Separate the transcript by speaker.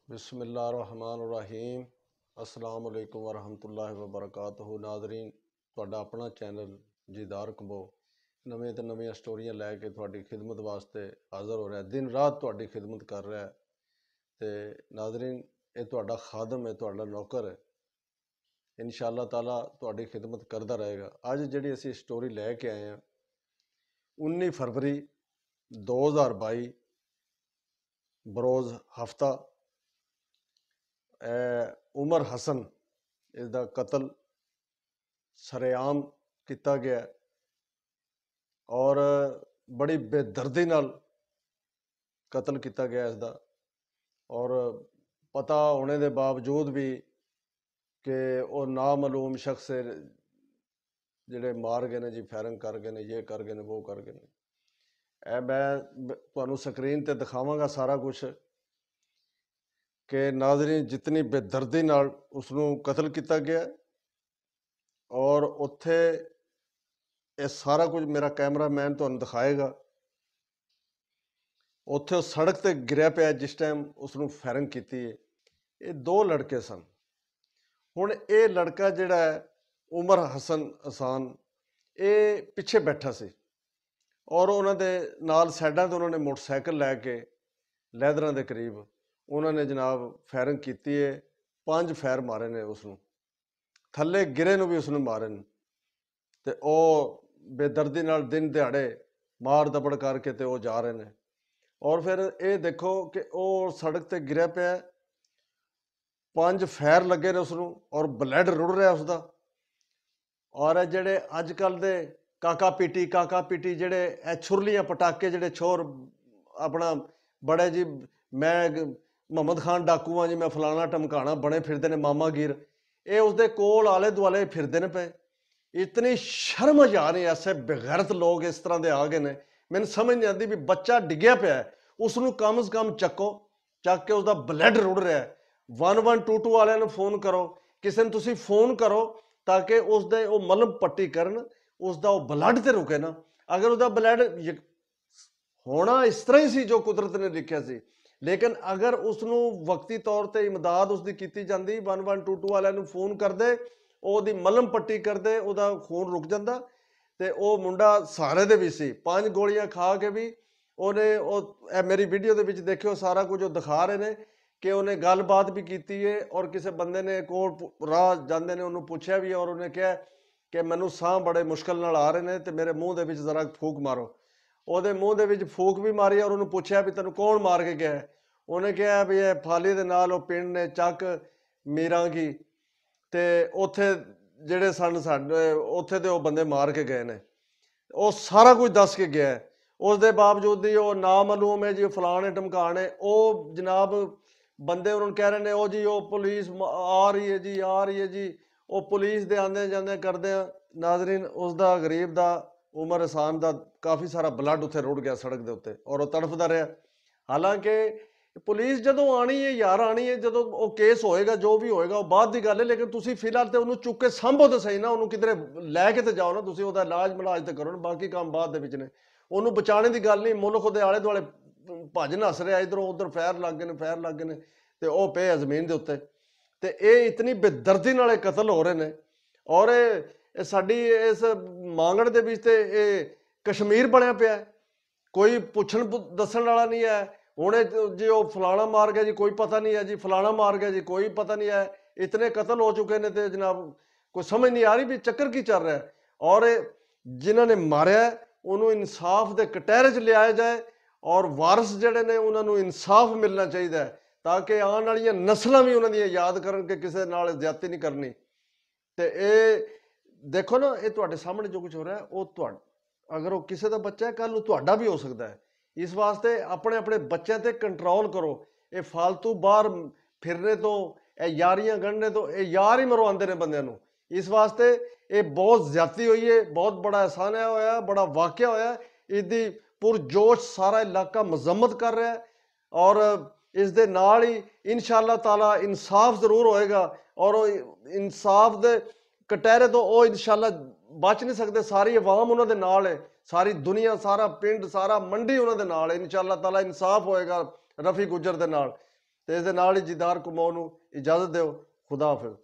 Speaker 1: बिस्मिल्लाहिर्रहमानिर्रहीम। अस्सलाम वालेकुम वरहमतुल्लाहि वबरकातुहू। नाज़रीन, ਤੁਹਾਡਾ ਆਪਣਾ ਚੈਨਲ ਜੀਦਾਰ ਕੰਬੋ ਨਵੇਂ ਤੋਂ ਨਵੀਆਂ ਸਟੋਰੀਆਂ ਲੈ ਕੇ ਤੁਹਾਡੀ ਖਿਦਮਤ ਵਾਸਤੇ ਹਾਜ਼ਰ ਹੋ ਰਿਹਾ। ਦਿਨ ਰਾਤ ਤੁਹਾਡੀ ਖਿਦਮਤ ਕਰ ਰਿਹਾ ਤੇ ਨਾਜ਼ਰੀਨ, ਇਹ ਤੁਹਾਡਾ ਖਾਦਮ ਹੈ, ਤੁਹਾਡਾ ਨੌਕਰ ਹੈ। ਇਨਸ਼ਾ ਅੱਲਾਹ ਤਾਲਾ ਤੁਹਾਡੀ ਖਿਦਮਤ ਕਰਦਾ ਰਹੇਗਾ। ਅੱਜ ਜਿਹੜੀ ਅਸੀਂ ਸਟੋਰੀ ਲੈ ਕੇ ਆਏ ਹਾਂ, 19 ਫਰਵਰੀ 2022 ਬਰੋਜ਼ ਹਫਤਾ ਉਮਰ ਹਸਨ ਇਸ ਦਾ ਕਤਲ ਸਰੇਆਮ ਕੀਤਾ ਗਿਆ ਔਰ ਬੜੀ ਬੇਦਰਦੀ ਨਾਲ ਕਤਲ ਕੀਤਾ ਗਿਆ ਇਸ ਦਾ। ਔਰ ਪਤਾ ਹੋਣੇ ਦੇ ਬਾਵਜੂਦ ਵੀ ਕਿ ਉਹ ਨਾਮਾਲੂਮ ਸ਼ਖਸ ਜਿਹੜੇ ਮਾਰ ਗਏ ਨੇ ਜੀ, ਫਾਇਰਿੰਗ ਕਰ ਗਏ ਨੇ, ਇਹ ਕਰ ਗਏ ਨੇ, ਉਹ ਕਰ ਗਏ ਨੇ। ਇਹ ਮੈਂ ਤੁਹਾਨੂੰ ਸਕਰੀਨ ਤੇ ਦਿਖਾਵਾਂਗਾ ਸਾਰਾ ਕੁਛ ਕਿ ਨਾਜ਼ਰੀਨ ਜਿਤਨੀ ਬੇਦਰਦੀ ਨਾਲ ਉਸ ਨੂੰ ਕਤਲ ਕੀਤਾ ਗਿਆ ਔਰ ਉੱਥੇ ਇਹ ਸਾਰਾ ਕੁਝ ਮੇਰਾ ਕੈਮਰਾਮੈਨ ਤੁਹਾਨੂੰ ਦਿਖਾਏਗਾ। ਉੱਥੇ ਉਹ ਸੜਕ ਤੇ ਗਿਰਿਆ ਪਿਆ ਜਿਸ ਟਾਈਮ ਉਸ ਨੂੰ ਫਾਇਰਿੰਗ ਕੀਤੀ ਹੈ। ਇਹ ਦੋ ਲੜਕੇ ਸਨ। ਹੁਣ ਇਹ ਲੜਕਾ ਜਿਹੜਾ ਹੈ ਉਮਰ ਹਸਨ ਅਸਾਨ, ਇਹ ਪਿੱਛੇ ਬੈਠਾ ਸੀ ਔਰ ਉਹਨਾਂ ਦੇ ਨਾਲ ਸਾਈਡਾਂ ਤੋਂ ਉਹਨਾਂ ਨੇ ਮੋਟਰਸਾਈਕਲ ਲੈ ਕੇ ਲੈਦਰਾਂ ਦੇ ਕਰੀਬ ਉਹਨਾਂ ਨੇ ਜਨਾਬ ਫਾਇਰਿੰਗ ਕੀਤੀ ਹੈ। 5 ਫਾਇਰ ਮਾਰੇ ਨੇ ਉਸ ਨੂੰ, ਥੱਲੇ ਗਿਰੇ ਨੂੰ ਵੀ ਉਸ ਨੂੰ ਮਾਰੇ ਨੇ ਤੇ ਉਹ ਬੇਦਰਦੀ ਨਾਲ ਦਿਨ ਦਿਹਾੜੇ ਮਾਰ ਦਬੜ ਕਰਕੇ ਤੇ ਉਹ ਜਾ ਰਹੇ ਨੇ। ਔਰ ਫਿਰ ਇਹ ਦੇਖੋ ਕਿ ਉਹ ਸੜਕ ਤੇ ਗਿਰਿਆ ਪਿਆ, 5 ਫਾਇਰ ਲੱਗੇ ਨੇ ਉਸ ਨੂੰ ਔਰ ਬਲੱਡ ਰੁੜ ਰਿਹਾ ਉਸਦਾ। ਔਰ ਜਿਹੜੇ ਅੱਜ ਕੱਲ੍ਹ ਦੇ ਕਾਕਾ ਪੀਟੀ ਜਿਹੜੇ ਇਹ ਛੁਰਲੀਆਂ ਪਟਾਕੇ ਜਿਹੜੇ ਛੋਰ ਆਪਣਾ ਬੜੇ ਜੀ, ਮੈਂ ਮੁਹੰਮਦ ਖਾਨ ਡਾਕੂ ਹਾਂ ਜੀ, ਮੈਂ ਫਲਾਣਾ ਟਮਕਾਣਾ ਬਣੇ ਫਿਰਦੇ ਨੇ ਮਾਮਾਗੀਰ, ਇਹ ਉਸਦੇ ਕੋਲ ਆਲੇ ਦੁਆਲੇ ਫਿਰਦੇ ਨੇ ਪਏ। ਇਤਨੀ ਸ਼ਰਮ ਜਾ ਰਹੀ, ਐਸੇ ਬੇਗੈਰਤ ਲੋਕ ਇਸ ਤਰ੍ਹਾਂ ਦੇ ਆ ਗਏ ਨੇ। ਮੈਨੂੰ ਸਮਝ ਨਹੀਂ ਆਉਂਦੀ ਵੀ ਬੱਚਾ ਡਿੱਗਿਆ ਪਿਆ, ਉਸ ਨੂੰ ਕਮ ਸੇ ਕਮ ਚੱਕੋ, ਚੱਕ ਕੇ ਉਸਦਾ ਬਲੱਡ ਰੁੜ ਰਿਹਾ। 1122 ਵਾਲਿਆਂ ਨੂੰ ਫੋਨ ਕਰੋ, ਕਿਸੇ ਨੂੰ ਤੁਸੀਂ ਫੋਨ ਕਰੋ ਤਾਂ ਕਿ ਉਸਦੇ ਉਹ ਮਲਮ ਪੱਟੀ ਕਰਨ, ਉਸਦਾ ਉਹ ਬਲੱਡ ਤੇ ਰੁਕੇ ਨਾ। ਅਗਰ ਉਹਦਾ ਬਲੱਡ ਹੋਣਾ ਇਸ ਤਰ੍ਹਾਂ ਹੀ ਸੀ ਜੋ ਕੁਦਰਤ ਨੇ ਲਿਖਿਆ ਸੀ, ਲੇਕਿਨ ਅਗਰ ਉਸ ਨੂੰ ਵਕਤੀ ਤੌਰ ਤੇ ਇਮਦਾਦ ਉਸਦੀ ਕੀਤੀ ਜਾਂਦੀ, 1122 ਵਾਲਿਆਂ ਨੂੰ ਫੋਨ ਕਰਦੇ, ਉਹਦੀ ਮਲਮ ਪੱਟੀ ਕਰਦੇ, ਉਹਦਾ ਖੂਨ ਰੁਕ ਜਾਂਦਾ। ਤੇ ਉਹ ਮੁੰਡਾ ਸਹਾਰੇ ਦੇ ਵੀ ਸੀ, 5 ਗੋਲੀਆਂ ਖਾ ਕੇ ਵੀ ਉਹਨੇ ਇਹ ਮੇਰੀ ਵੀਡੀਓ ਦੇ ਵਿੱਚ ਦੇਖਿਓ ਸਾਰਾ ਕੁਝ ਉਹ ਦਿਖਾ ਰਹੇ ਨੇ ਕਿ ਉਹਨੇ ਗੱਲਬਾਤ ਵੀ ਕੀਤੀ ਹੈ ਔਰ ਕਿਸੇ ਬੰਦੇ ਨੇ ਕੋਲ ਰਾਹ ਜਾਂਦੇ ਨੇ ਉਹਨੂੰ ਪੁੱਛਿਆ ਵੀ ਔਰ ਉਹਨੇ ਕਿਹਾ ਕਿ ਮੈਨੂੰ ਸਾਹ ਬੜੇ ਮੁਸ਼ਕਲ ਨਾਲ ਆ ਰਹੇ ਨੇ ਤੇ ਮੇਰੇ ਮੂੰਹ ਦੇ ਵਿੱਚ ਜ਼ਰਾ ਫੂਕ ਮਾਰੋ। ਉਹਦੇ ਮੂੰਹ ਦੇ ਵਿੱਚ ਫੂਕ ਵੀ ਮਾਰੀ ਔਰ ਉਹਨੂੰ ਪੁੱਛਿਆ ਵੀ ਤੈਨੂੰ ਕੌਣ ਮਾਰ ਕੇ ਗਿਆ। ਉਹਨੇ ਕਿਹਾ ਵੀ ਇਹ ਫਾਲੀ ਦੇ ਨਾਲ ਉਹ ਪਿੰਡ ਨੇ ਚੱਕ ਮੀਰਾਂਗੀ ਤੇ ਉੱਥੇ ਜਿਹੜੇ ਸਨ ਸਾਡੇ ਉੱਥੇ ਦੇ ਉਹ ਬੰਦੇ ਮਾਰ ਕੇ ਗਏ ਨੇ। ਉਹ ਸਾਰਾ ਕੁਝ ਦੱਸ ਕੇ ਗਿਆ। ਉਸ ਦੇ ਬਾਵਜੂਦ ਵੀ ਉਹ ਨਾਮਾਲੂਮ ਹੈ ਜੀ, ਫਲਾਣੇ ਢਮਕਾਣੇ, ਉਹ ਜਨਾਬ ਬੰਦੇ ਉਹਨਾਂ ਨੂੰ ਕਹਿ ਰਹੇ ਨੇ ਉਹ ਜੀ ਉਹ ਪੁਲਿਸ ਆ ਰਹੀ ਹੈ ਜੀ, ਆ ਰਹੀ ਹੈ ਜੀ। ਉਹ ਪੁਲਿਸ ਦੇ ਆਉਂਦੇ ਜਾਂਦੇ ਕਰਦੇ ਆ। ਨਾਜ਼ਰੀਨ, ਉਸਦਾ ਗਰੀਬ ਦਾ ਉਮਰ ਹਸਾਨ ਦਾ ਕਾਫੀ ਸਾਰਾ ਬਲੱਡ ਉੱਥੇ ਰੁੜ ਗਿਆ ਸੜਕ ਦੇ ਉੱਤੇ ਔਰ ਉਹ ਤੜਫਦਾ ਰਿਹਾ। ਹਾਲਾਂਕਿ ਪੁਲਿਸ ਜਦੋਂ ਆਣੀ ਹੈ ਯਾਰ, ਆਣੀ ਹੈ ਜਦੋਂ ਉਹ ਕੇਸ ਹੋਏਗਾ, ਜੋ ਵੀ ਹੋਏਗਾ ਉਹ ਬਾਅਦ ਦੀ ਗੱਲ ਹੈ, ਲੇਕਿਨ ਤੁਸੀਂ ਫਿਲਹਾਲ ਤੇ ਉਹਨੂੰ ਚੁੱਕ ਕੇ ਸਾਂਭੋ ਤਾਂ ਸਹੀ ਨਾ, ਉਹਨੂੰ ਕਿਧਰੇ ਲੈ ਕੇ ਤੇ ਜਾਓ ਨਾ, ਤੁਸੀਂ ਉਹਦਾ ਇਲਾਜ ਤੇ ਕਰੋ ਨਾ, ਬਾਕੀ ਕੰਮ ਬਾਅਦ ਦੇ ਵਿੱਚ ਨੇ। ਉਹਨੂੰ ਬਚਾਉਣੇ ਦੀ ਗੱਲ ਨਹੀਂ, ਮੁਲਕ ਉਹਦੇ ਆਲੇ ਦੁਆਲੇ ਭੱਜ ਨੱਸ ਰਿਹਾ, ਇਧਰੋਂ ਉਧਰ ਫਾਇਰ ਲੱਗ ਗਏ ਨੇ ਤੇ ਉਹ ਪਏ ਜ਼ਮੀਨ ਦੇ ਉੱਤੇ। ਤੇ ਇਹ ਇਤਨੀ ਬੇਦਰਦੀ ਨਾਲ ਇਹ ਕਤਲ ਹੋ ਰਹੇ ਨੇ ਔਰ ਇਹ ਸਾਡੀ ਇਸ ਮਾਂਗੜ ਦੇ ਵਿੱਚ ਤੇ ਇਹ ਕਸ਼ਮੀਰ ਬਣਿਆ ਪਿਆ, ਕੋਈ ਪੁੱਛਣ ਦੱਸਣ ਵਾਲਾ ਨਹੀਂ ਹੈ। ਹੁਣ ਜੀ ਉਹ ਫਲਾਣਾ ਮਾਰ ਗਿਆ ਜੀ, ਕੋਈ ਪਤਾ ਨਹੀਂ ਹੈ ਜੀ, ਫਲਾਣਾ ਮਾਰ ਗਿਆ ਜੀ, ਕੋਈ ਪਤਾ ਨਹੀਂ ਹੈ। ਇਤਨੇ ਕਤਲ ਹੋ ਚੁੱਕੇ ਨੇ ਤੇ ਜਨਾਬ ਕੋਈ ਸਮਝ ਨਹੀਂ ਆ ਰਹੀ ਵੀ ਚੱਕਰ ਕੀ ਚੱਲ ਰਿਹਾ। ਔਰ ਜਿਨ੍ਹਾਂ ਨੇ ਮਾਰਿਆ ਉਹਨੂੰ ਇਨਸਾਫ ਦੇ ਕਟਹਿਰੇ 'ਚ ਲਿਆਇਆ ਜਾਏ ਔਰ ਵਾਰਸ ਜਿਹੜੇ ਨੇ ਉਹਨਾਂ ਨੂੰ ਇਨਸਾਫ ਮਿਲਣਾ ਚਾਹੀਦਾ ਤਾਂ ਕਿ ਆਉਣ ਵਾਲੀਆਂ ਨਸਲਾਂ ਵੀ ਉਹਨਾਂ ਦੀਆਂ ਯਾਦ ਕਰਨ ਕਿ ਕਿਸੇ ਨਾਲ ਜ਼ਿਆਦਤੀ ਨਹੀਂ ਕਰਨੀ। ਤੇ ਇਹ ਦੇਖੋ ਨਾ, ਇਹ ਤੁਹਾਡੇ ਸਾਹਮਣੇ ਜੋ ਕੁਝ ਹੋ ਰਿਹਾ ਉਹ ਅਗਰ ਉਹ ਕਿਸੇ ਦਾ ਬੱਚਾ ਹੈ, ਕੱਲ ਨੂੰ ਤੁਹਾਡਾ ਵੀ ਹੋ ਸਕਦਾ ਹੈ। ਇਸ ਵਾਸਤੇ ਆਪਣੇ ਬੱਚਿਆਂ ਤੇ ਕੰਟਰੋਲ ਕਰੋ। ਇਹ ਫालतू ਬਾਹਰ ਫਿਰਨੇ ਤੋਂ, ਇਹ ਯਾਰੀਆਂ ਗੰਢਣੇ ਤੋਂ, ਇਹ ਯਾਰ ਹੀ ਮਰਵਾਉਂਦੇ ਨੇ ਬੰਦਿਆਂ ਨੂੰ। ਇਸ ਵਾਸਤੇ ਇਹ ਬਹੁਤ ਜ਼ਿਆਦਤੀ ਹੋਈ ਹੈ, ਬਹੁਤ ਬੜਾ ਅਹਿਸਾਨ ਹੋਇਆ, ਬੜਾ ਵਾਕਿਆ ਹੋਇਆ। ਇਹਦੀ ਪੁਰਜੋਸ਼ ਸਾਰਾ ਇਲਾਕਾ ਮਜ਼ੰਮਤ ਕਰ ਰਿਹਾ ਔਰ ਇਸ ਦੇ ਨਾਲ ਹੀ ਇਨਸ਼ਾ ਅੱਲਾਹ ਤਾਲਾ ਇਨਸਾਫ ਜ਼ਰੂਰ ਹੋਏਗਾ ਔਰ ਉਹ ਇਨਸਾਫ ਦੇ ਕਟਹਿਰੇ ਤੋਂ ਉਹ ਇਨਸ਼ਾ ਅੱਲਾਹ ਬਚ ਨਹੀਂ ਸਕਦੇ। ਸਾਰੀ ਆਵਾਮ ਉਹਨਾਂ ਦੇ ਨਾਲ ਹੈ, ਸਾਰੀ ਦੁਨੀਆ, ਸਾਰਾ ਪਿੰਡ, ਸਾਰਾ ਮੰਡੀ ਉਹਨਾਂ ਦੇ ਨਾਲ ਹੈ। ਇਨਸ਼ਾ ਅੱਲਾਹ ਤਾਲਾ ਇਨਸਾਫ ਹੋਏਗਾ ਰਫੀ ਗੁੱਜਰ ਦੇ ਨਾਲ। ਤੇ ਇਸ ਦੇ ਨਾਲ ਹੀ ਦੀਦਾਰ ਕਮਾਉਣ ਨੂੰ ਇਜਾਜ਼ਤ ਦਿਓ। ਖੁਦਾ ਹਾਫਿਜ਼।